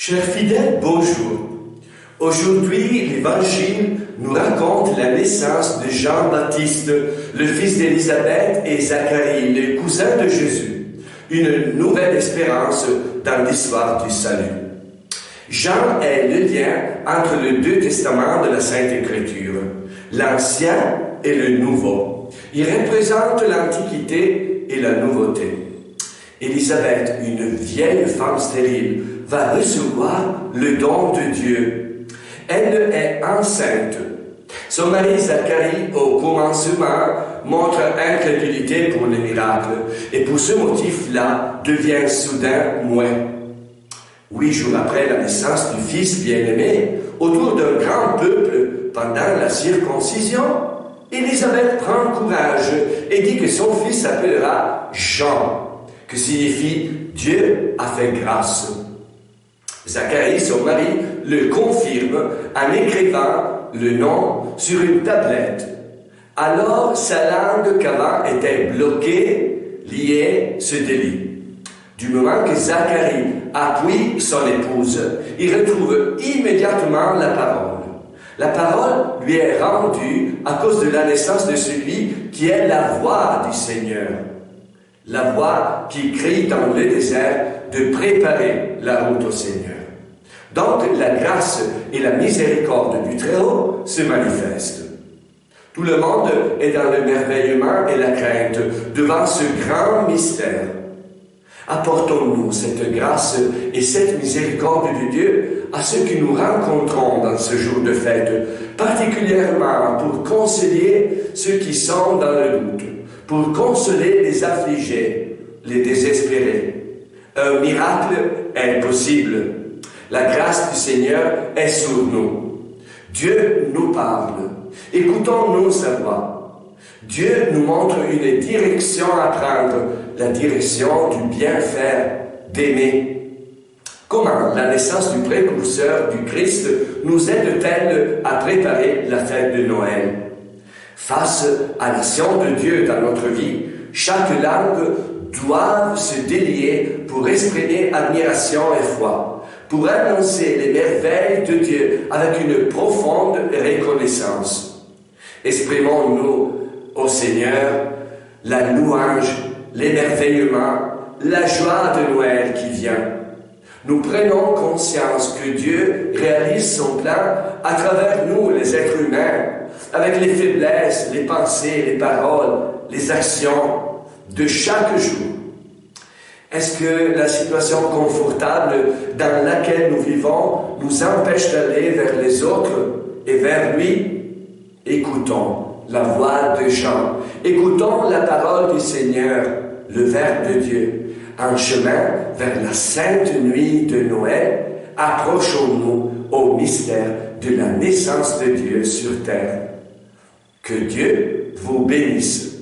Chers fidèles, bonjour. Aujourd'hui, l'Évangile nous raconte la naissance de Jean-Baptiste, le fils d'Élisabeth et Zacharie, les cousins de Jésus. Une nouvelle espérance dans l'histoire du salut. Jean est le lien entre les deux testaments de la Sainte Écriture, l'Ancien et le Nouveau. Il représente l'Antiquité et la Nouveauté. Élisabeth, une vieille femme stérile, va recevoir le don de Dieu. Elle est enceinte. Son mari Zacharie, au commencement, montre incrédulité pour le miracle et pour ce motif-là devient soudain muet. 8 jours après la naissance du fils bien-aimé, autour d'un grand peuple pendant la circoncision, Élisabeth prend courage et dit que son fils s'appellera Jean, que signifie Dieu a fait grâce. Zacharie, son mari, le confirme en écrivant le nom sur une tablette. Alors sa langue qu'avant était bloquée, liée, se délie. Du moment que Zacharie appuie son épouse, il retrouve immédiatement la parole. La parole lui est rendue à cause de la naissance de celui qui est la voix du Seigneur. La voix qui crie dans le désert de préparer la route au Seigneur. Donc la grâce et la miséricorde du Très-Haut se manifestent. Tout le monde est dans le merveillement et la crainte devant ce grand mystère. Apportons-nous cette grâce et cette miséricorde de Dieu à ceux que nous rencontrons dans ce jour de fête, particulièrement pour consoler ceux qui sont dans le doute, pour consoler les affligés, les désespérés. Un miracle est possible. La grâce du Seigneur est sur nous. Dieu nous parle. Écoutons-nous sa voix. Dieu nous montre une direction à prendre, la direction du bien faire, d'aimer. Comment la naissance du précurseur du Christ nous aide-t-elle à préparer la fête de Noël? Face à l'action de Dieu dans notre vie, chaque langue doit se délier pour exprimer admiration et foi, pour annoncer les merveilles de Dieu avec une profonde reconnaissance. Exprimons-nous au Seigneur la louange, l'émerveillement, la joie de Noël qui vient. Nous prenons conscience que Dieu réalise son plan à travers nous, les êtres humains, avec les faiblesses, les pensées, les paroles, les actions de chaque jour. Est-ce que la situation confortable dans laquelle nous vivons nous empêche d'aller vers les autres et vers lui? Écoutons la voix de Jean. Écoutons la parole du Seigneur, le Verbe de Dieu. En chemin vers la sainte nuit de Noël, approchons-nous au mystère de la naissance de Dieu sur terre. Que Dieu vous bénisse.